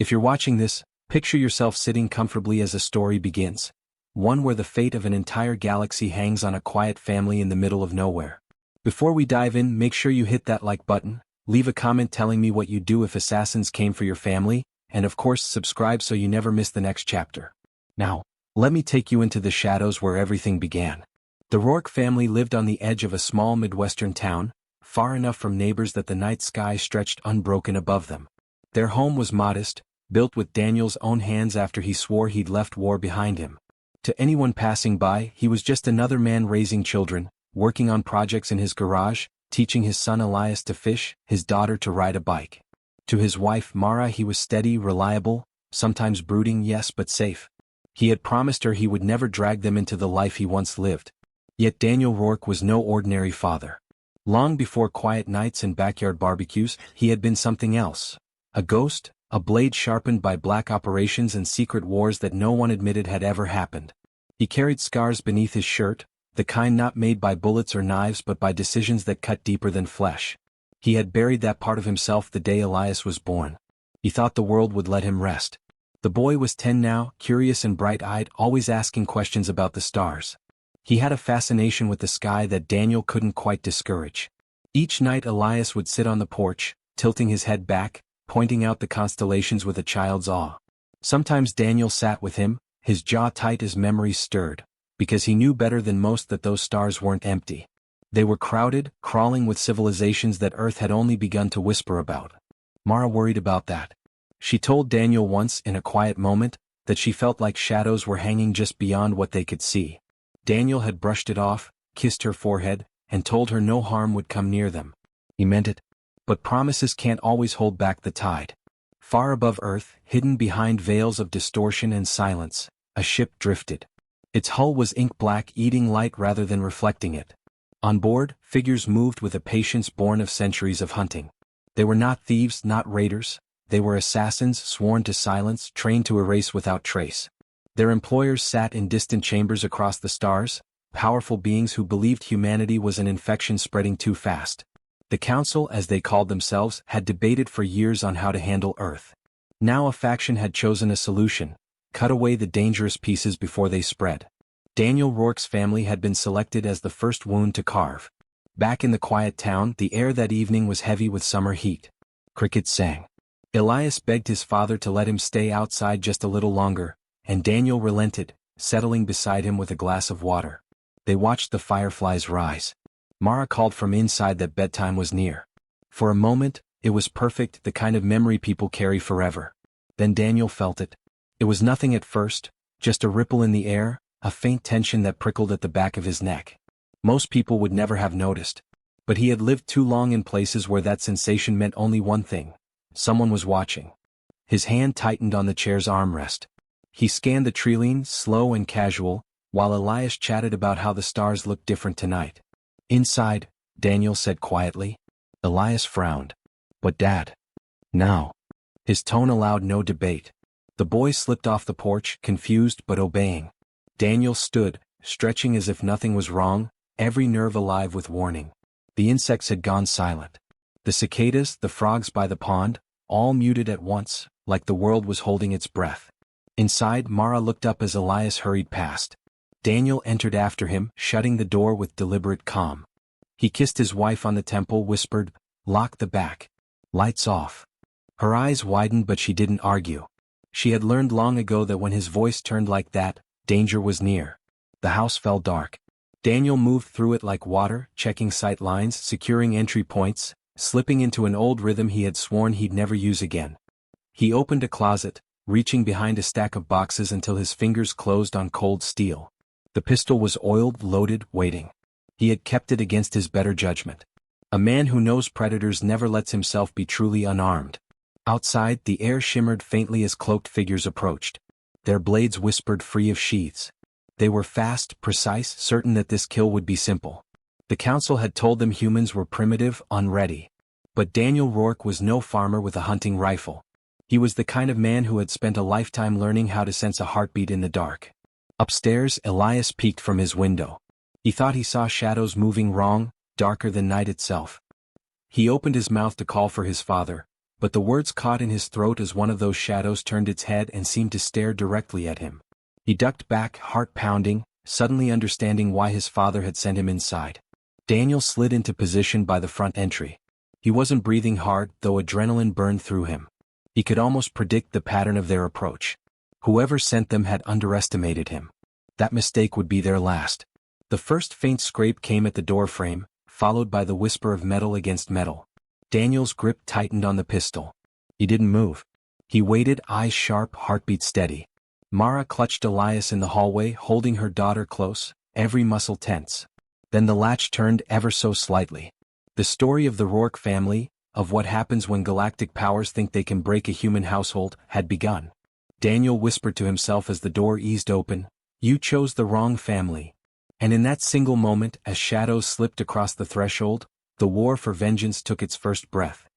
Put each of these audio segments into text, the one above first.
If you're watching this, picture yourself sitting comfortably as a story begins. One where the fate of an entire galaxy hangs on a quiet family in the middle of nowhere. Before we dive in, make sure you hit that like button, leave a comment telling me what you'd do if assassins came for your family, and of course subscribe so you never miss the next chapter. Now, let me take you into the shadows where everything began. The Rourke family lived on the edge of a small Midwestern town, far enough from neighbors that the night sky stretched unbroken above them. Their home was modest, built with Daniel's own hands after he swore he'd left war behind him. To anyone passing by, he was just another man raising children, working on projects in his garage, teaching his son Elias to fish, his daughter to ride a bike. To his wife Mara he was steady, reliable, sometimes brooding, yes, but safe. He had promised her he would never drag them into the life he once lived. Yet Daniel Rourke was no ordinary father. Long before quiet nights and backyard barbecues, he had been something else. A ghost, a blade sharpened by black operations and secret wars that no one admitted had ever happened. He carried scars beneath his shirt, the kind not made by bullets or knives but by decisions that cut deeper than flesh. He had buried that part of himself the day Elias was born. He thought the world would let him rest. The boy was 10 now, curious and bright-eyed, always asking questions about the stars. He had a fascination with the sky that Daniel couldn't quite discourage. Each night Elias would sit on the porch, tilting his head back, pointing out the constellations with a child's awe. Sometimes Daniel sat with him, his jaw tight as memories stirred, because he knew better than most that those stars weren't empty. They were crowded, crawling with civilizations that Earth had only begun to whisper about. Mara worried about that. She told Daniel once, in a quiet moment, that she felt like shadows were hanging just beyond what they could see. Daniel had brushed it off, kissed her forehead, and told her no harm would come near them. He meant it. But promises can't always hold back the tide. Far above Earth, hidden behind veils of distortion and silence, a ship drifted. Its hull was ink-black, eating light rather than reflecting it. On board, figures moved with a patience born of centuries of hunting. They were not thieves, not raiders. They were assassins, sworn to silence, trained to erase without trace. Their employers sat in distant chambers across the stars, powerful beings who believed humanity was an infection spreading too fast. The Council, as they called themselves, had debated for years on how to handle Earth. Now a faction had chosen a solution: cut away the dangerous pieces before they spread. Daniel Rourke's family had been selected as the first wound to carve. Back in the quiet town, the air that evening was heavy with summer heat. Crickets sang. Elias begged his father to let him stay outside just a little longer, and Daniel relented, settling beside him with a glass of water. They watched the fireflies rise. Mara called from inside that bedtime was near. For a moment, it was perfect, the kind of memory people carry forever. Then Daniel felt it. It was nothing at first, just a ripple in the air, a faint tension that prickled at the back of his neck. Most people would never have noticed. But he had lived too long in places where that sensation meant only one thing: someone was watching. His hand tightened on the chair's armrest. He scanned the treeline, slow and casual, while Elias chatted about how the stars looked different tonight. Inside, Daniel said quietly. Elias frowned. But Dad. Now. His tone allowed no debate. The boy slipped off the porch, confused but obeying. Daniel stood, stretching as if nothing was wrong, every nerve alive with warning. The insects had gone silent. The cicadas, the frogs by the pond, all muted at once, like the world was holding its breath. Inside, Mara looked up as Elias hurried past. Daniel entered after him, shutting the door with deliberate calm. He kissed his wife on the temple, whispered, "Lock the back. Lights off." Her eyes widened but she didn't argue. She had learned long ago that when his voice turned like that, danger was near. The house fell dark. Daniel moved through it like water, checking sight lines, securing entry points, slipping into an old rhythm he had sworn he'd never use again. He opened a closet, reaching behind a stack of boxes until his fingers closed on cold steel. The pistol was oiled, loaded, waiting. He had kept it against his better judgment. A man who knows predators never lets himself be truly unarmed. Outside, the air shimmered faintly as cloaked figures approached. Their blades whispered free of sheaths. They were fast, precise, certain that this kill would be simple. The Council had told them humans were primitive, unready. But Daniel Rourke was no farmer with a hunting rifle. He was the kind of man who had spent a lifetime learning how to sense a heartbeat in the dark. Upstairs, Elias peeked from his window. He thought he saw shadows moving wrong, darker than night itself. He opened his mouth to call for his father, but the words caught in his throat as one of those shadows turned its head and seemed to stare directly at him. He ducked back, heart pounding, suddenly understanding why his father had sent him inside. Daniel slid into position by the front entry. He wasn't breathing hard, though adrenaline burned through him. He could almost predict the pattern of their approach. Whoever sent them had underestimated him. That mistake would be their last. The first faint scrape came at the door frame, followed by the whisper of metal against metal. Daniel's grip tightened on the pistol. He didn't move. He waited, eyes sharp, heartbeat steady. Mara clutched Elias in the hallway, holding her daughter close, every muscle tense. Then the latch turned ever so slightly. The story of the Rourke family, of what happens when galactic powers think they can break a human household, had begun. Daniel whispered to himself as the door eased open, "You chose the wrong family." And in that single moment, as shadows slipped across the threshold, the war for vengeance took its first breath.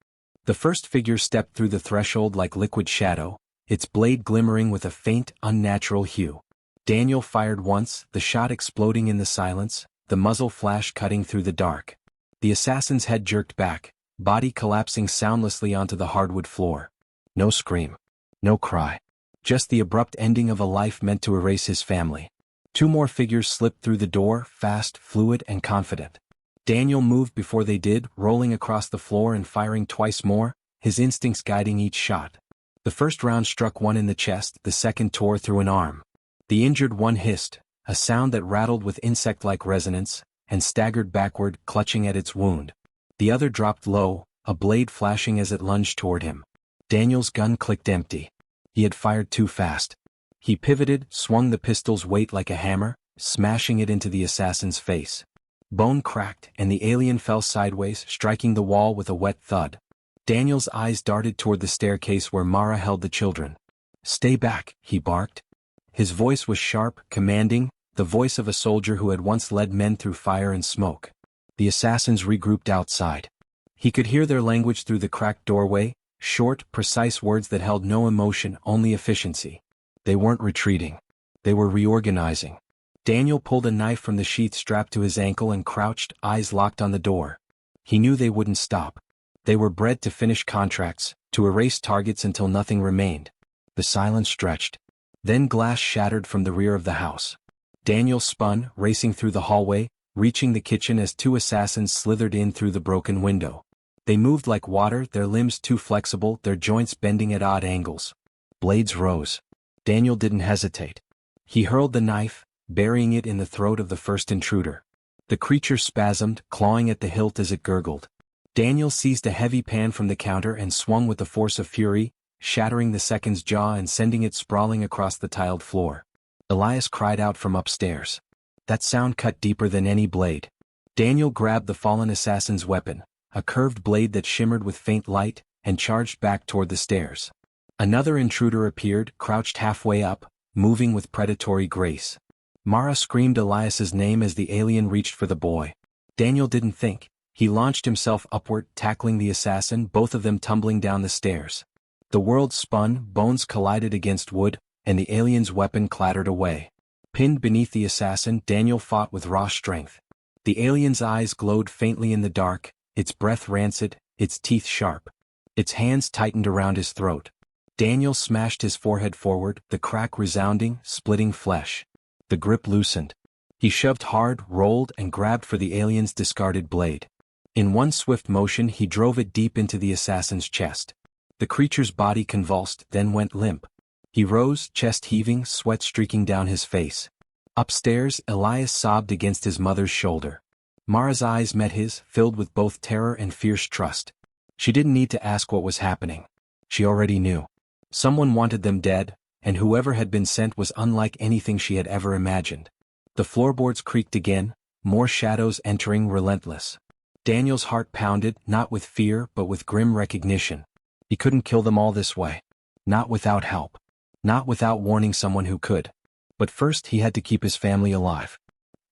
The first figure stepped through the threshold like liquid shadow, its blade glimmering with a faint, unnatural hue. Daniel fired once, the shot exploding in the silence, the muzzle flash cutting through the dark. The assassin's head jerked back, body collapsing soundlessly onto the hardwood floor. No scream. No cry. Just the abrupt ending of a life meant to erase his family. Two more figures slipped through the door, fast, fluid, and confident. Daniel moved before they did, rolling across the floor and firing twice more, his instincts guiding each shot. The first round struck one in the chest, the second tore through an arm. The injured one hissed, a sound that rattled with insect-like resonance, and staggered backward, clutching at its wound. The other dropped low, a blade flashing as it lunged toward him. Daniel's gun clicked empty. He had fired too fast. He pivoted, swung the pistol's weight like a hammer, smashing it into the assassin's face. Bone cracked, and the alien fell sideways, striking the wall with a wet thud. Daniel's eyes darted toward the staircase where Mara held the children. "Stay back," he barked. His voice was sharp, commanding, the voice of a soldier who had once led men through fire and smoke. The assassins regrouped outside. He could hear their language through the cracked doorway, short, precise words that held no emotion, only efficiency. They weren't retreating. They were reorganizing. Daniel pulled a knife from the sheath strapped to his ankle and crouched, eyes locked on the door. He knew they wouldn't stop. They were bred to finish contracts, to erase targets until nothing remained. The silence stretched. Then glass shattered from the rear of the house. Daniel spun, racing through the hallway, reaching the kitchen as two assassins slithered in through the broken window. They moved like water, their limbs too flexible, their joints bending at odd angles. Blades rose. Daniel didn't hesitate. He hurled the knife, burying it in the throat of the first intruder. The creature spasmed, clawing at the hilt as it gurgled. Daniel seized a heavy pan from the counter and swung with the force of fury, shattering the second's jaw and sending it sprawling across the tiled floor. Elias cried out from upstairs. That sound cut deeper than any blade. Daniel grabbed the fallen assassin's weapon, a curved blade that shimmered with faint light, and charged back toward the stairs. Another intruder appeared, crouched halfway up, moving with predatory grace. Mara screamed Elias's name as the alien reached for the boy. Daniel didn't think. He launched himself upward, tackling the assassin, both of them tumbling down the stairs. The world spun, bones collided against wood, and the alien's weapon clattered away. Pinned beneath the assassin, Daniel fought with raw strength. The alien's eyes glowed faintly in the dark, its breath rancid, its teeth sharp. Its hands tightened around his throat. Daniel smashed his forehead forward, the crack resounding, splitting flesh. The grip loosened. He shoved hard, rolled, and grabbed for the alien's discarded blade. In one swift motion he drove it deep into the assassin's chest. The creature's body convulsed, then went limp. He rose, chest heaving, sweat streaking down his face. Upstairs, Elias sobbed against his mother's shoulder. Mara's eyes met his, filled with both terror and fierce trust. She didn't need to ask what was happening. She already knew. Someone wanted them dead, and whoever had been sent was unlike anything she had ever imagined. The floorboards creaked again, more shadows entering, relentless. Daniel's heart pounded, not with fear but with grim recognition. He couldn't kill them all this way. Not without help. Not without warning someone who could. But first he had to keep his family alive.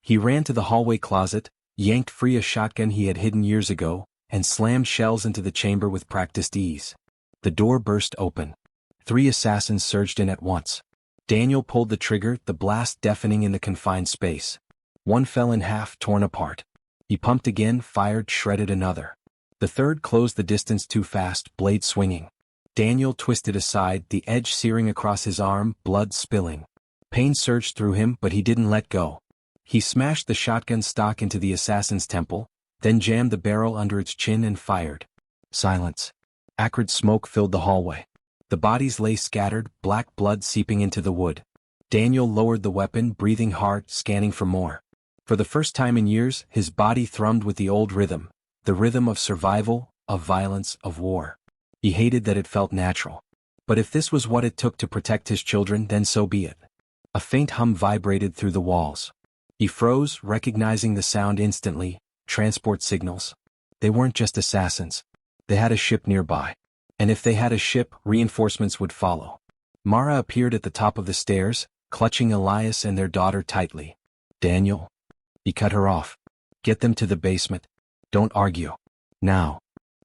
He ran to the hallway closet, yanked free a shotgun he had hidden years ago, and slammed shells into the chamber with practiced ease. The door burst open. 3 assassins surged in at once. Daniel pulled the trigger, the blast deafening in the confined space. One fell in half, torn apart. He pumped again, fired, shredded another. The third closed the distance too fast, blade swinging. Daniel twisted aside, the edge searing across his arm, blood spilling. Pain surged through him, but he didn't let go. He smashed the shotgun stock into the assassin's temple, then jammed the barrel under its chin and fired. Silence. Acrid smoke filled the hallway. The bodies lay scattered, black blood seeping into the wood. Daniel lowered the weapon, breathing hard, scanning for more. For the first time in years, his body thrummed with the old rhythm, the rhythm of survival, of violence, of war. He hated that it felt natural. But if this was what it took to protect his children, then so be it. A faint hum vibrated through the walls. He froze, recognizing the sound instantly. Transport signals. They weren't just assassins. They had a ship nearby. And if they had a ship, reinforcements would follow. Mara appeared at the top of the stairs, clutching Elias and their daughter tightly. Daniel. He cut her off. Get them to the basement. Don't argue. Now.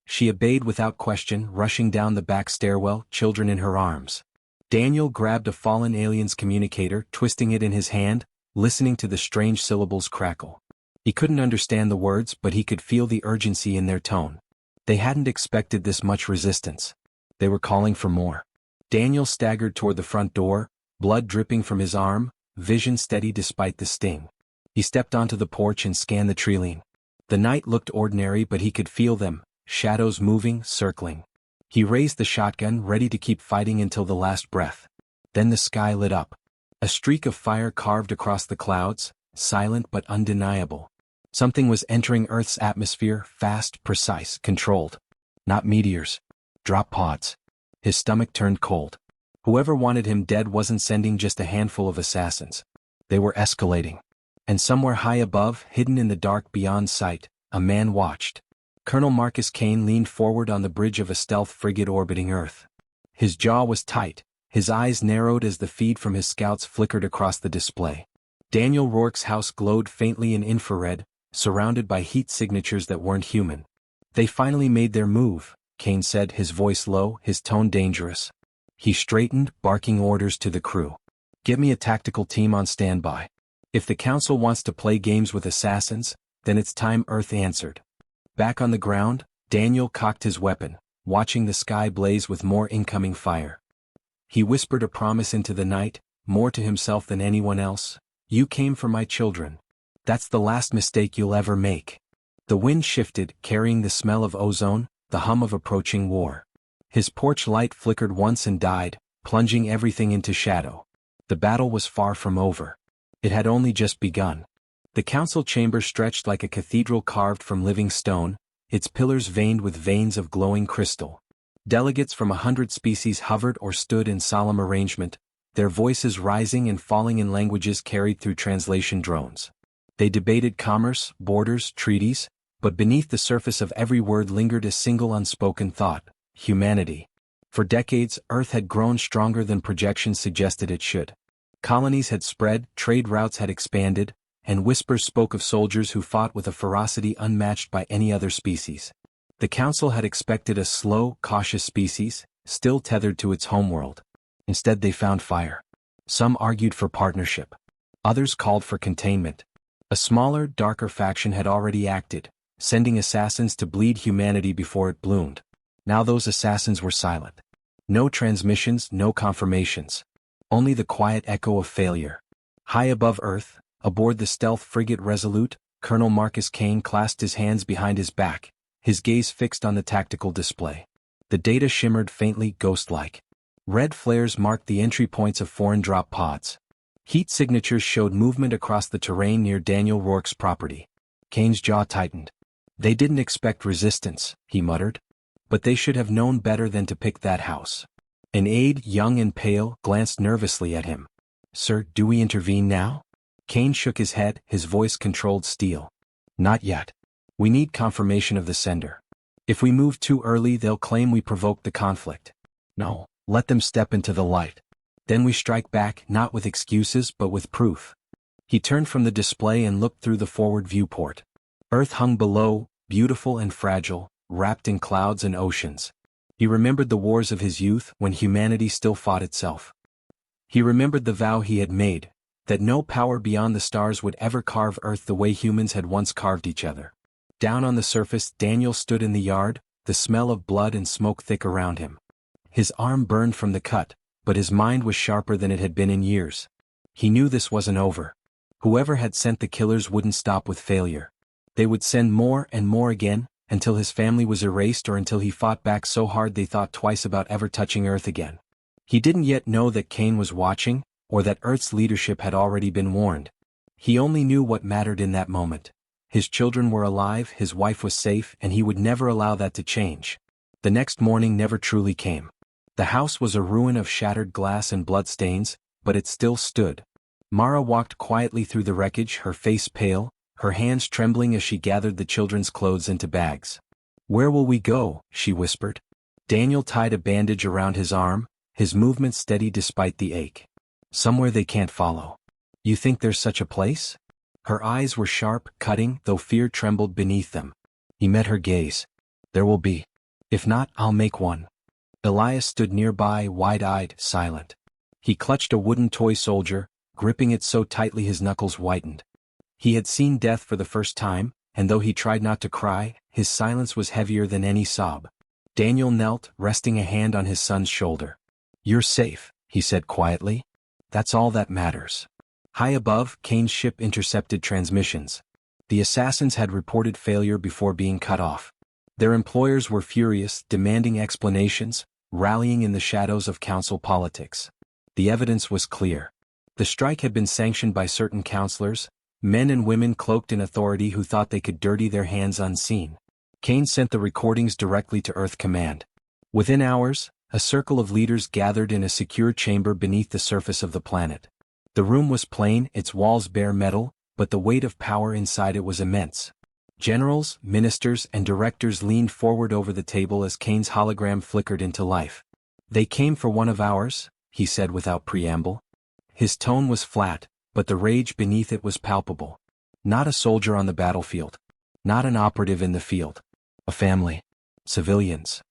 She obeyed without question, rushing down the back stairwell, children in her arms. Daniel grabbed a fallen alien's communicator, twisting it in his hand, listening to the strange syllables crackle. He couldn't understand the words, but he could feel the urgency in their tone. They hadn't expected this much resistance. They were calling for more. Daniel staggered toward the front door, blood dripping from his arm, vision steady despite the sting. He stepped onto the porch and scanned the treeline. The night looked ordinary, but he could feel them, shadows moving, circling. He raised the shotgun, ready to keep fighting until the last breath. Then the sky lit up. A streak of fire carved across the clouds, silent but undeniable. Something was entering Earth's atmosphere, fast, precise, controlled. Not meteors. Drop pods. His stomach turned cold. Whoever wanted him dead wasn't sending just a handful of assassins. They were escalating. And somewhere high above, hidden in the dark beyond sight, a man watched. Colonel Marcus Kane leaned forward on the bridge of a stealth frigate orbiting Earth. His jaw was tight, his eyes narrowed as the feed from his scouts flickered across the display. Daniel Rourke's house glowed faintly in infrared, surrounded by heat signatures that weren't human. They finally made their move, Kane said, his voice low, his tone dangerous. He straightened, barking orders to the crew. Get me a tactical team on standby. If the Council wants to play games with assassins, then it's time. Earth answered. Back on the ground, Daniel cocked his weapon, watching the sky blaze with more incoming fire. He whispered a promise into the night, more to himself than anyone else. You came for my children. That's the last mistake you'll ever make. The wind shifted, carrying the smell of ozone, the hum of approaching war. His porch light flickered once and died, plunging everything into shadow. The battle was far from over. It had only just begun. The council chamber stretched like a cathedral carved from living stone, its pillars veined with veins of glowing crystal. Delegates from 100 species hovered or stood in solemn arrangement, their voices rising and falling in languages carried through translation drones. They debated commerce, borders, treaties, but beneath the surface of every word lingered a single unspoken thought: humanity. For decades, Earth had grown stronger than projections suggested it should. Colonies had spread, trade routes had expanded, and whispers spoke of soldiers who fought with a ferocity unmatched by any other species. The Council had expected a slow, cautious species, still tethered to its homeworld. Instead they found fire. Some argued for partnership. Others called for containment. A smaller, darker faction had already acted, sending assassins to bleed humanity before it bloomed. Now those assassins were silent. No transmissions, no confirmations. Only the quiet echo of failure. High above Earth, aboard the stealth frigate Resolute, Colonel Marcus Kane clasped his hands behind his back, his gaze fixed on the tactical display. The data shimmered faintly, ghost-like. Red flares marked the entry points of foreign drop pods. Heat signatures showed movement across the terrain near Daniel Rourke's property. Kane's jaw tightened. They didn't expect resistance, he muttered. But they should have known better than to pick that house. An aide, young and pale, glanced nervously at him. Sir, do we intervene now? Kane shook his head, his voice controlled steel. Not yet. We need confirmation of the sender. If we move too early, they'll claim we provoked the conflict. No, let them step into the light. Then we strike back, not with excuses but with proof. He turned from the display and looked through the forward viewport. Earth hung below, beautiful and fragile, wrapped in clouds and oceans. He remembered the wars of his youth when humanity still fought itself. He remembered the vow he had made, that no power beyond the stars would ever carve Earth the way humans had once carved each other. Down on the surface, Daniel stood in the yard, the smell of blood and smoke thick around him. His arm burned from the cut, but his mind was sharper than it had been in years. He knew this wasn't over. Whoever had sent the killers wouldn't stop with failure. They would send more and more again, until his family was erased or until he fought back so hard they thought twice about ever touching Earth again. He didn't yet know that Cain was watching, or that Earth's leadership had already been warned. He only knew what mattered in that moment. His children were alive, his wife was safe, and he would never allow that to change. The next morning never truly came. The house was a ruin of shattered glass and bloodstains, but it still stood. Mara walked quietly through the wreckage, her face pale, her hands trembling as she gathered the children's clothes into bags. "Where will we go?" she whispered. Daniel tied a bandage around his arm, his movements steady despite the ache. "Somewhere they can't follow." "You think there's such a place?" Her eyes were sharp, cutting, though fear trembled beneath them. He met her gaze. "There will be. If not, I'll make one." Elias stood nearby, wide-eyed, silent. He clutched a wooden toy soldier, gripping it so tightly his knuckles whitened. He had seen death for the first time, and though he tried not to cry, his silence was heavier than any sob. Daniel knelt, resting a hand on his son's shoulder. "You're safe," he said quietly. "That's all that matters." High above, Cain's ship intercepted transmissions. The assassins had reported failure before being cut off. Their employers were furious, demanding explanations, rallying in the shadows of council politics. The evidence was clear. The strike had been sanctioned by certain counselors, men and women cloaked in authority who thought they could dirty their hands unseen. Cain sent the recordings directly to Earth Command. Within hours, a circle of leaders gathered in a secure chamber beneath the surface of the planet. The room was plain, its walls bare metal, but the weight of power inside it was immense. Generals, ministers, and directors leaned forward over the table as Cain's hologram flickered into life. "They came for one of ours," he said without preamble. His tone was flat, but the rage beneath it was palpable. Not a soldier on the battlefield. Not an operative in the field. A family. Civilians.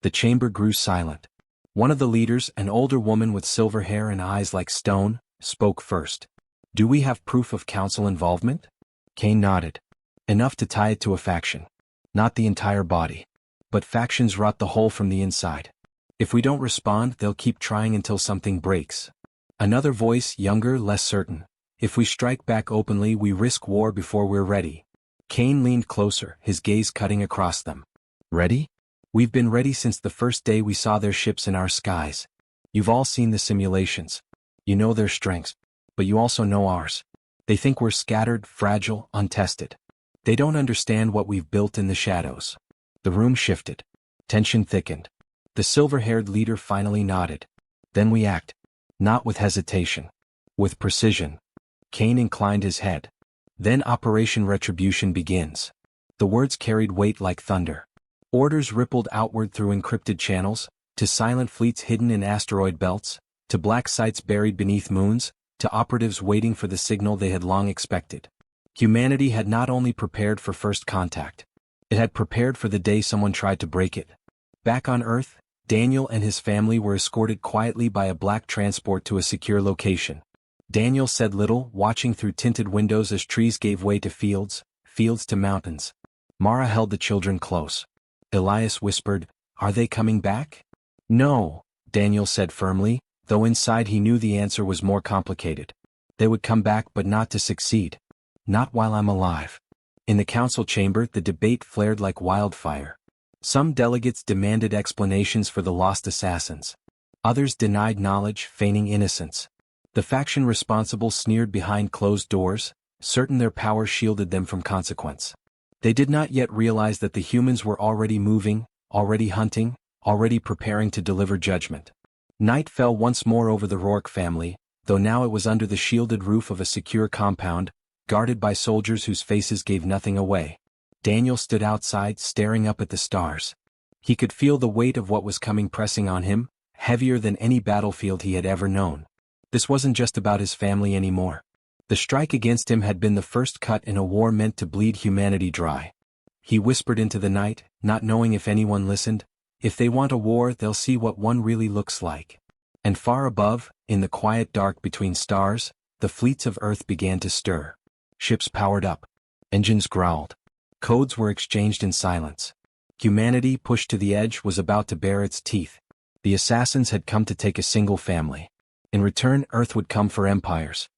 The chamber grew silent. One of the leaders, an older woman with silver hair and eyes like stone, spoke first. "Do we have proof of council involvement?" Cain nodded. "Enough to tie it to a faction. Not the entire body. But factions rot the whole from the inside. If we don't respond, they'll keep trying until something breaks." Another voice, younger, less certain. "If we strike back openly, we risk war before we're ready." Cain leaned closer, his gaze cutting across them. "Ready? We've been ready since the first day we saw their ships in our skies. You've all seen the simulations. You know their strengths, but you also know ours. They think we're scattered, fragile, untested. They don't understand what we've built in the shadows." The room shifted. Tension thickened. The silver-haired leader finally nodded. "Then we act. Not with hesitation. With precision." Cain inclined his head. "Then Operation Retribution begins." The words carried weight like thunder. Orders rippled outward through encrypted channels, to silent fleets hidden in asteroid belts, to black sites buried beneath moons, to operatives waiting for the signal they had long expected. Humanity had not only prepared for first contact. It had prepared for the day someone tried to break it. Back on Earth, Daniel and his family were escorted quietly by a black transport to a secure location. Daniel said little, watching through tinted windows as trees gave way to fields, fields to mountains. Mara held the children close. Elias whispered, "Are they coming back?" "No," Daniel said firmly, though inside he knew the answer was more complicated. "They would come back, but not to succeed. Not while I'm alive." In the council chamber, the debate flared like wildfire. Some delegates demanded explanations for the lost assassins. Others denied knowledge, feigning innocence. The faction responsible sneered behind closed doors, certain their power shielded them from consequence. They did not yet realize that the humans were already moving, already hunting, already preparing to deliver judgment. Night fell once more over the Rourke family, though now it was under the shielded roof of a secure compound, guarded by soldiers whose faces gave nothing away. Daniel stood outside, staring up at the stars. He could feel the weight of what was coming pressing on him, heavier than any battlefield he had ever known. This wasn't just about his family anymore. The strike against him had been the first cut in a war meant to bleed humanity dry. He whispered into the night, not knowing if anyone listened, "If they want a war, they'll see what one really looks like." And far above, in the quiet dark between stars, the fleets of Earth began to stir. Ships powered up. Engines growled. Codes were exchanged in silence. Humanity, pushed to the edge, was about to bare its teeth. The assassins had come to take a single family. In return, Earth would come for empires.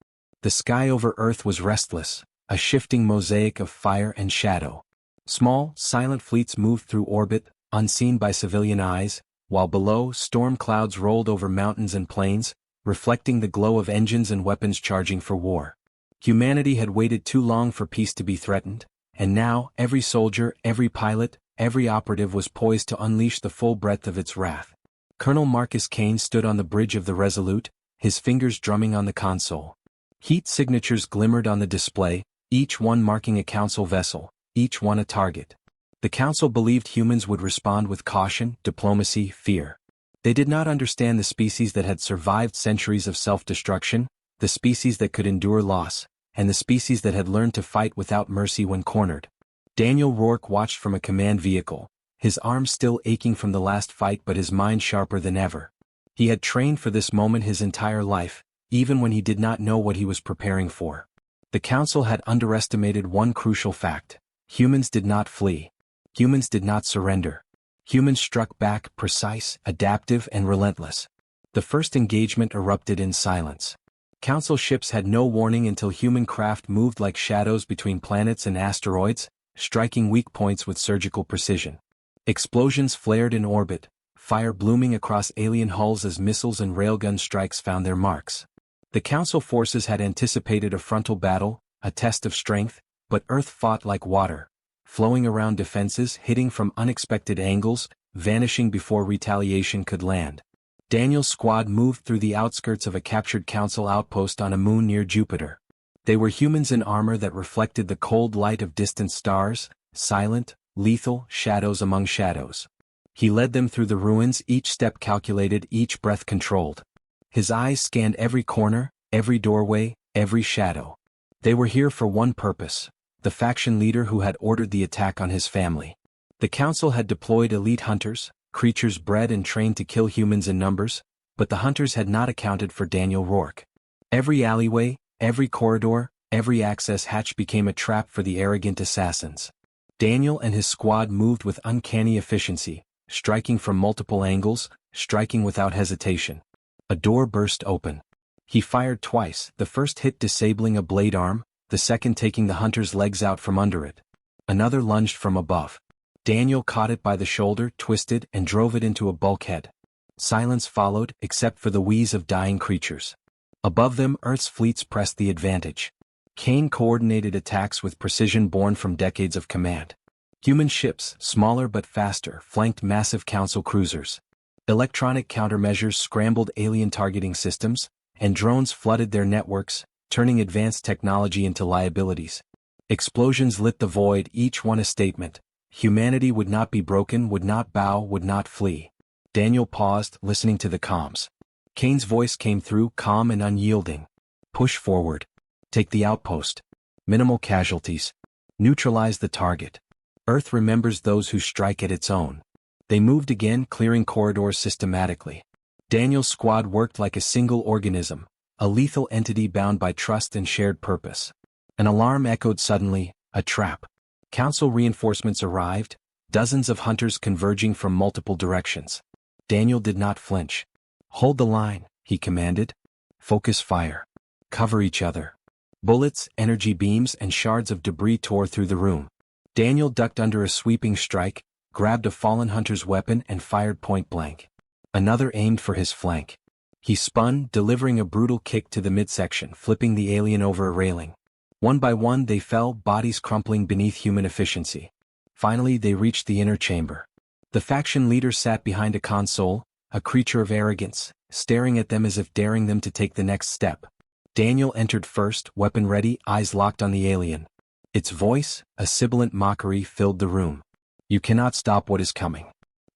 The sky over Earth was restless, a shifting mosaic of fire and shadow. Small, silent fleets moved through orbit, unseen by civilian eyes, while below, storm clouds rolled over mountains and plains, reflecting the glow of engines and weapons charging for war. Humanity had waited too long for peace to be threatened, and now, every soldier, every pilot, every operative was poised to unleash the full breadth of its wrath. Colonel Marcus Kane stood on the bridge of the Resolute, his fingers drumming on the console. Heat signatures glimmered on the display, each one marking a council vessel, each one a target. The council believed humans would respond with caution, diplomacy, fear. They did not understand the species that had survived centuries of self-destruction, the species that could endure loss, and the species that had learned to fight without mercy when cornered. Daniel Rourke watched from a command vehicle, his arms still aching from the last fight but his mind sharper than ever. He had trained for this moment his entire life, even when he did not know what he was preparing for. The council had underestimated one crucial fact: humans did not flee. Humans did not surrender. Humans struck back, precise, adaptive, and relentless. The first engagement erupted in silence. Council ships had no warning until human craft moved like shadows between planets and asteroids, striking weak points with surgical precision. Explosions flared in orbit, fire blooming across alien hulls as missiles and railgun strikes found their marks. The Council forces had anticipated a frontal battle, a test of strength, but Earth fought like water, flowing around defenses, hitting from unexpected angles, vanishing before retaliation could land. Daniel's squad moved through the outskirts of a captured Council outpost on a moon near Jupiter. They were humans in armor that reflected the cold light of distant stars, silent, lethal shadows among shadows. He led them through the ruins, each step calculated, each breath controlled. His eyes scanned every corner, every doorway, every shadow. They were here for one purpose: the faction leader who had ordered the attack on his family. The Council had deployed elite hunters, creatures bred and trained to kill humans in numbers, but the hunters had not accounted for Daniel Rourke. Every alleyway, every corridor, every access hatch became a trap for the arrogant assassins. Daniel and his squad moved with uncanny efficiency, striking from multiple angles, striking without hesitation. A door burst open. He fired twice, the first hit disabling a blade arm, the second taking the hunter's legs out from under it. Another lunged from above. Daniel caught it by the shoulder, twisted, and drove it into a bulkhead. Silence followed, except for the wheeze of dying creatures. Above them, Earth's fleets pressed the advantage. Kane coordinated attacks with precision born from decades of command. Human ships, smaller but faster, flanked massive Council cruisers. Electronic countermeasures scrambled alien targeting systems, and drones flooded their networks, turning advanced technology into liabilities. Explosions lit the void, each one a statement. Humanity would not be broken, would not bow, would not flee. Daniel paused, listening to the comms. Kane's voice came through, calm and unyielding. Push forward. Take the outpost. Minimal casualties. Neutralize the target. Earth remembers those who strike at its own. They moved again, clearing corridors systematically. Daniel's squad worked like a single organism, a lethal entity bound by trust and shared purpose. An alarm echoed suddenly, a trap. Council reinforcements arrived, dozens of hunters converging from multiple directions. Daniel did not flinch. Hold the line, he commanded. Focus fire. Cover each other. Bullets, energy beams, and shards of debris tore through the room. Daniel ducked under a sweeping strike, grabbed a fallen hunter's weapon and fired point blank. Another aimed for his flank. He spun, delivering a brutal kick to the midsection, flipping the alien over a railing. One by one they fell, bodies crumpling beneath human efficiency. Finally they reached the inner chamber. The faction leader sat behind a console, a creature of arrogance, staring at them as if daring them to take the next step. Daniel entered first, weapon ready, eyes locked on the alien. Its voice, a sibilant mockery, filled the room. You cannot stop what is coming.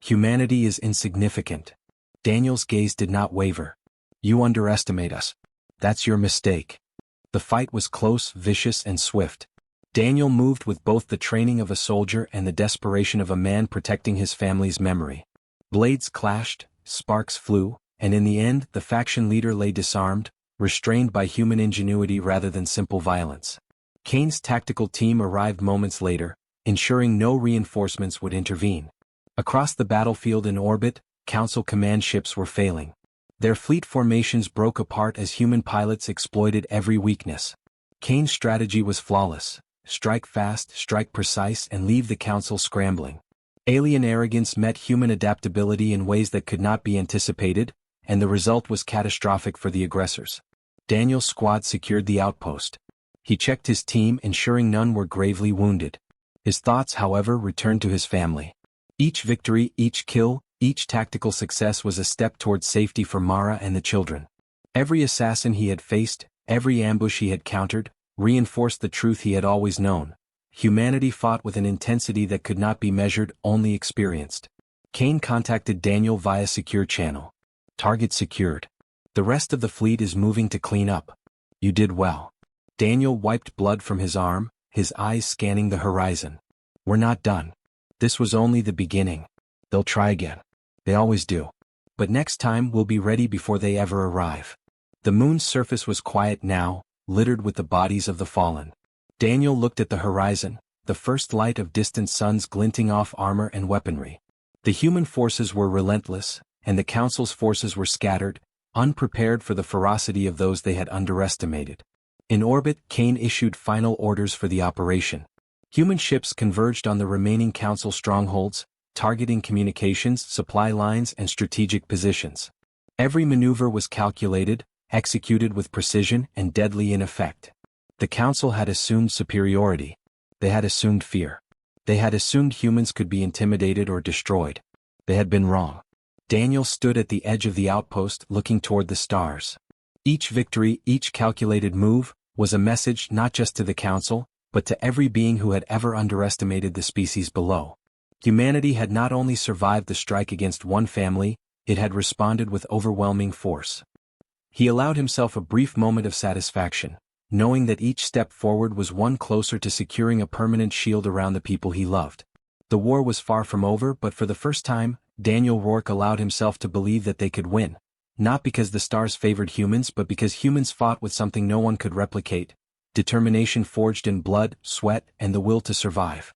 Humanity is insignificant. Daniel's gaze did not waver. You underestimate us. That's your mistake. The fight was close, vicious, and swift. Daniel moved with both the training of a soldier and the desperation of a man protecting his family's memory. Blades clashed, sparks flew, and in the end the faction leader lay disarmed, restrained by human ingenuity rather than simple violence. Kane's tactical team arrived moments later, ensuring no reinforcements would intervene. Across the battlefield in orbit, Council command ships were failing. Their fleet formations broke apart as human pilots exploited every weakness. Kane's strategy was flawless: strike fast, strike precise, and leave the Council scrambling. Alien arrogance met human adaptability in ways that could not be anticipated, and the result was catastrophic for the aggressors. Daniel's squad secured the outpost. He checked his team, ensuring none were gravely wounded. His thoughts, however, returned to his family. Each victory, each kill, each tactical success was a step towards safety for Mara and the children. Every assassin he had faced, every ambush he had countered, reinforced the truth he had always known: humanity fought with an intensity that could not be measured, only experienced. Kane contacted Daniel via secure channel. Target secured. The rest of the fleet is moving to clean up. You did well. Daniel wiped blood from his arm, his eyes scanning the horizon. We're not done. This was only the beginning. They'll try again. They always do. But next time we'll be ready before they ever arrive. The moon's surface was quiet now, littered with the bodies of the fallen. Daniel looked at the horizon, the first light of distant suns glinting off armor and weaponry. The human forces were relentless, and the Council's forces were scattered, unprepared for the ferocity of those they had underestimated. In orbit, Kane issued final orders for the operation. Human ships converged on the remaining Council strongholds, targeting communications, supply lines, and strategic positions. Every maneuver was calculated, executed with precision, and deadly in effect. The Council had assumed superiority. They had assumed fear. They had assumed humans could be intimidated or destroyed. They had been wrong. Daniel stood at the edge of the outpost, looking toward the stars. Each victory, each calculated move, was a message not just to the Council, but to every being who had ever underestimated the species below. Humanity had not only survived the strike against one family, it had responded with overwhelming force. He allowed himself a brief moment of satisfaction, knowing that each step forward was one closer to securing a permanent shield around the people he loved. The war was far from over, but for the first time, Daniel Rourke allowed himself to believe that they could win, not because the stars favored humans but because humans fought with something no one could replicate: determination forged in blood, sweat, and the will to survive.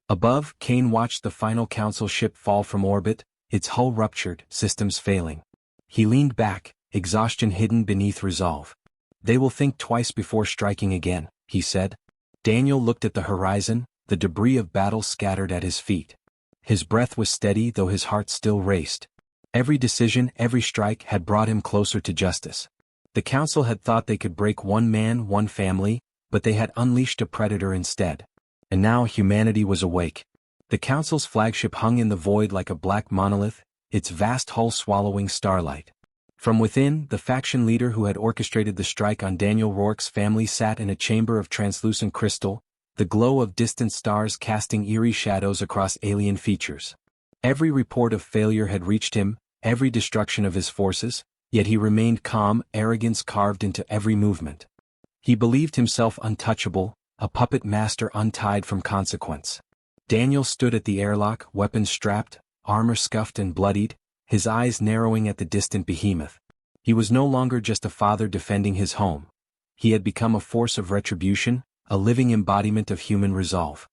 Above, Kane watched the final Council ship fall from orbit, its hull ruptured, systems failing. He leaned back, exhaustion hidden beneath resolve. They will think twice before striking again, he said. Daniel looked at the horizon, the debris of battle scattered at his feet. His breath was steady, though his heart still raced. Every decision, every strike had brought him closer to justice. The Council had thought they could break one man, one family, but they had unleashed a predator instead. And now humanity was awake. The Council's flagship hung in the void like a black monolith, its vast hull swallowing starlight. From within, the faction leader who had orchestrated the strike on Daniel Rourke's family sat in a chamber of translucent crystal, the glow of distant stars casting eerie shadows across alien features. Every report of failure had reached him, every destruction of his forces, yet he remained calm, arrogance carved into every movement. He believed himself untouchable, a puppet master untied from consequence. Daniel stood at the airlock, weapons strapped, armor scuffed and bloodied, his eyes narrowing at the distant behemoth. He was no longer just a father defending his home. He had become a force of retribution, a living embodiment of human resolve.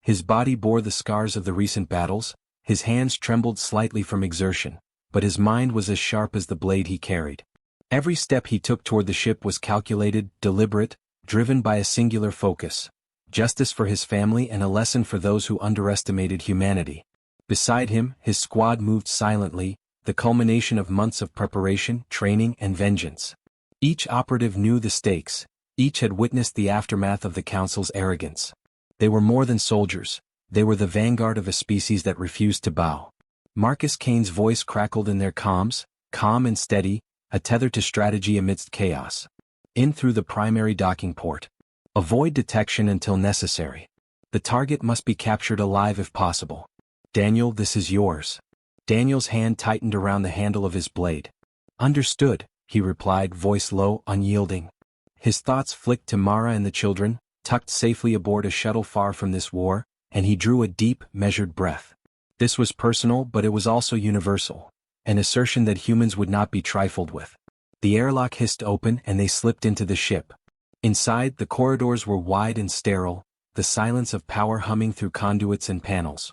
His body bore the scars of the recent battles, his hands trembled slightly from exertion, but his mind was as sharp as the blade he carried. Every step he took toward the ship was calculated, deliberate, driven by a singular focus: justice for his family and a lesson for those who underestimated humanity. Beside him, his squad moved silently, the culmination of months of preparation, training, and vengeance. Each operative knew the stakes. Each had witnessed the aftermath of the Council's arrogance. They were more than soldiers. They were the vanguard of a species that refused to bow. Marcus Kane's voice crackled in their comms, calm and steady, a tether to strategy amidst chaos. In through the primary docking port. Avoid detection until necessary. The target must be captured alive if possible. Daniel, this is yours. Daniel's hand tightened around the handle of his blade. Understood, he replied, voice low, unyielding. His thoughts flicked to Mara and the children, tucked safely aboard a shuttle far from this war, and he drew a deep, measured breath. This was personal, but it was also universal. An assertion that humans would not be trifled with. The airlock hissed open and they slipped into the ship. Inside, the corridors were wide and sterile, the silence of power humming through conduits and panels.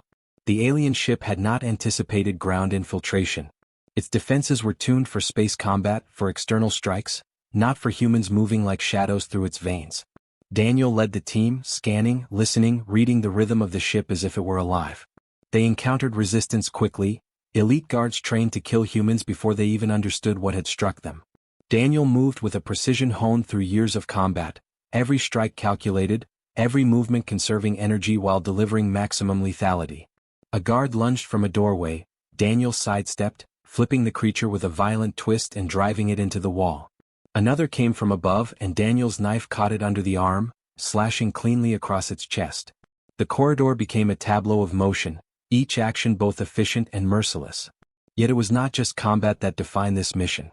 The alien ship had not anticipated ground infiltration. Its defenses were tuned for space combat, for external strikes, not for humans moving like shadows through its veins. Daniel led the team, scanning, listening, reading the rhythm of the ship as if it were alive. They encountered resistance quickly, elite guards trained to kill humans before they even understood what had struck them. Daniel moved with a precision honed through years of combat, every strike calculated, every movement conserving energy while delivering maximum lethality. A guard lunged from a doorway. Daniel sidestepped, flipping the creature with a violent twist and driving it into the wall. Another came from above and Daniel's knife caught it under the arm, slashing cleanly across its chest. The corridor became a tableau of motion, each action both efficient and merciless. Yet it was not just combat that defined this mission.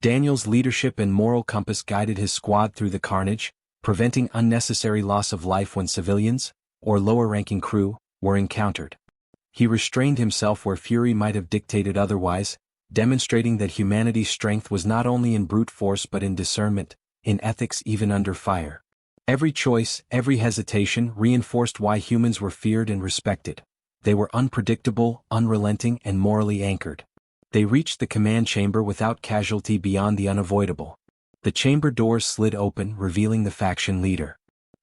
Daniel's leadership and moral compass guided his squad through the carnage, preventing unnecessary loss of life when civilians, or lower-ranking crew, were encountered. He restrained himself where fury might have dictated otherwise, demonstrating that humanity's strength was not only in brute force but in discernment, in ethics even under fire. Every choice, every hesitation reinforced why humans were feared and respected. They were unpredictable, unrelenting, and morally anchored. They reached the command chamber without casualty beyond the unavoidable. The chamber doors slid open, revealing the faction leader.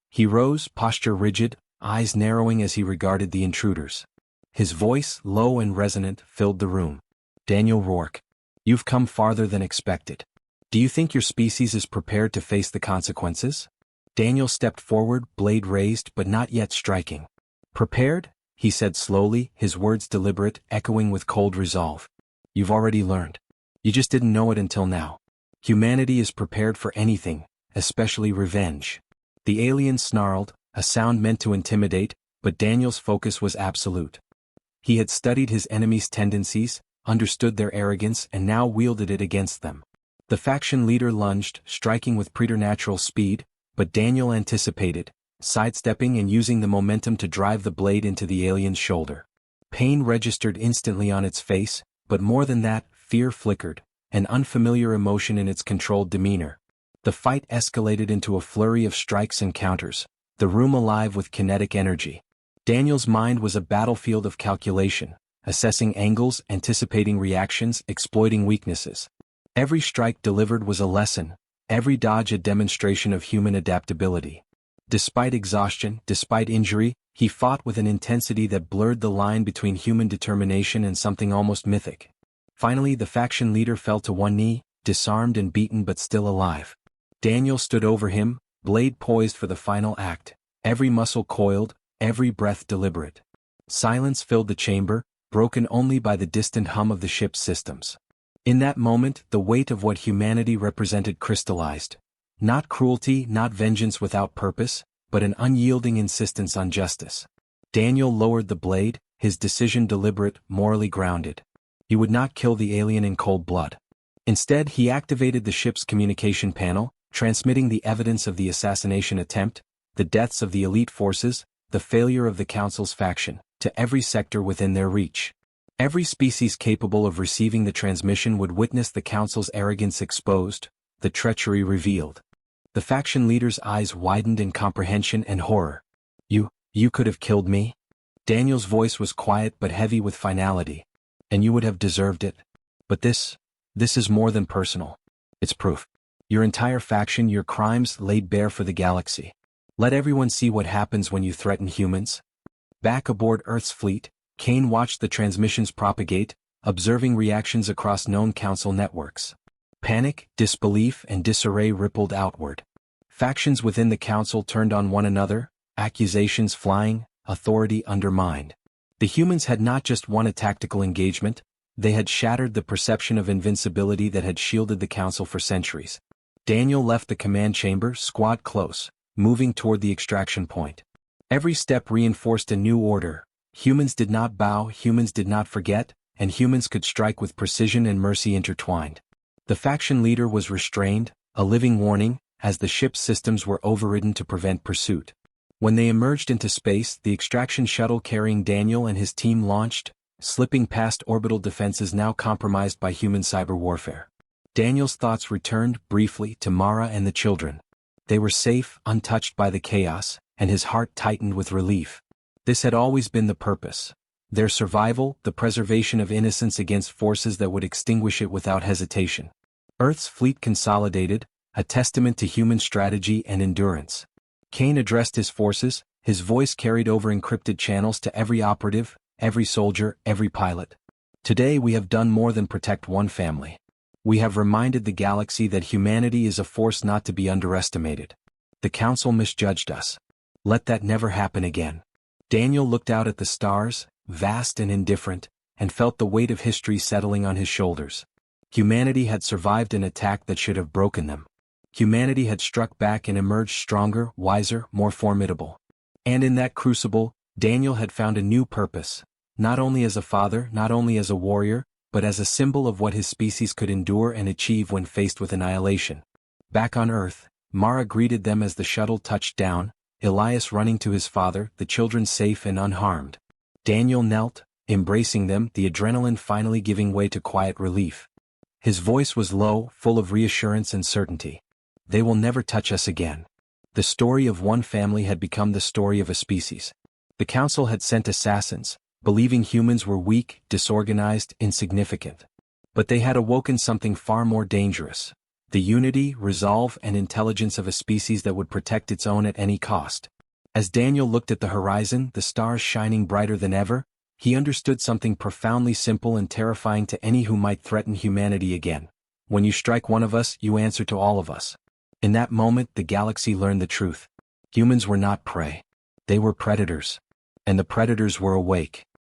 He rose, posture rigid, eyes narrowing as he regarded the intruders. His voice, low and resonant, filled the room. Daniel Rourke, you've come farther than expected. Do you think your species is prepared to face the consequences? Daniel stepped forward, blade raised but not yet striking. Prepared? He said slowly, his words deliberate, echoing with cold resolve. You've already learned. You just didn't know it until now. Humanity is prepared for anything, especially revenge. The alien snarled, a sound meant to intimidate, but Daniel's focus was absolute. He had studied his enemy's tendencies, understood their arrogance, and now wielded it against them. The faction leader lunged, striking with preternatural speed, but Daniel anticipated, sidestepping and using the momentum to drive the blade into the alien's shoulder. Pain registered instantly on its face, but more than that, fear flickered, an unfamiliar emotion in its controlled demeanor. The fight escalated into a flurry of strikes and counters, the room alive with kinetic energy. Daniel's mind was a battlefield of calculation, assessing angles, anticipating reactions, exploiting weaknesses. Every strike delivered was a lesson, every dodge a demonstration of human adaptability. Despite exhaustion, despite injury, he fought with an intensity that blurred the line between human determination and something almost mythic. Finally, the faction leader fell to one knee, disarmed and beaten but still alive. Daniel stood over him, blade poised for the final act, every muscle coiled, every breath deliberate. Silence filled the chamber, broken only by the distant hum of the ship's systems. In that moment, the weight of what humanity represented crystallized. Not cruelty, not vengeance without purpose, but an unyielding insistence on justice. Daniel lowered the blade, his decision deliberate, morally grounded. He would not kill the alien in cold blood. Instead, he activated the ship's communication panel, transmitting the evidence of the assassination attempt, the deaths of the elite forces, the failure of the Council's faction, to every sector within their reach. Every species capable of receiving the transmission would witness the Council's arrogance exposed, the treachery revealed. The faction leader's eyes widened in comprehension and horror. You could have killed me? Daniel's voice was quiet but heavy with finality. And you would have deserved it. But this is more than personal. It's proof. Your entire faction, your crimes laid bare for the galaxy. Let everyone see what happens when you threaten humans. Back aboard Earth's fleet, Kane watched the transmissions propagate, observing reactions across known Council networks. Panic, disbelief, and disarray rippled outward. Factions within the Council turned on one another, accusations flying, authority undermined. The humans had not just won a tactical engagement, they had shattered the perception of invincibility that had shielded the Council for centuries. Daniel left the command chamber, squad close, moving toward the extraction point. Every step reinforced a new order. Humans did not bow, humans did not forget, and humans could strike with precision and mercy intertwined. The faction leader was restrained, a living warning, as the ship's systems were overridden to prevent pursuit. When they emerged into space, the extraction shuttle carrying Daniel and his team launched, slipping past orbital defenses now compromised by human cyber warfare. Daniel's thoughts returned, briefly, to Mara and the children. They were safe, untouched by the chaos, and his heart tightened with relief. This had always been the purpose. Their survival, the preservation of innocence against forces that would extinguish it without hesitation. Earth's fleet consolidated, a testament to human strategy and endurance. Kane addressed his forces, his voice carried over encrypted channels to every operative, every soldier, every pilot. Today we have done more than protect one family. We have reminded the galaxy that humanity is a force not to be underestimated. The Council misjudged us. Let that never happen again. Daniel looked out at the stars, vast and indifferent, and felt the weight of history settling on his shoulders. Humanity had survived an attack that should have broken them. Humanity had struck back and emerged stronger, wiser, more formidable. And in that crucible, Daniel had found a new purpose, not only as a father, not only as a warrior, but as a symbol of what his species could endure and achieve when faced with annihilation. Back on Earth, Mara greeted them as the shuttle touched down, Elias running to his father, the children safe and unharmed. Daniel knelt, embracing them, the adrenaline finally giving way to quiet relief. His voice was low, full of reassurance and certainty. They will never touch us again. The story of one family had become the story of a species. The Council had sent assassins, believing humans were weak, disorganized, insignificant. But they had awoken something far more dangerous: the unity, resolve, and intelligence of a species that would protect its own at any cost. As Daniel looked at the horizon, the stars shining brighter than ever, he understood something profoundly simple and terrifying to any who might threaten humanity again. When you strike one of us, you answer to all of us. In that moment, the galaxy learned the truth. Humans were not prey. They were predators. And the predators were awake.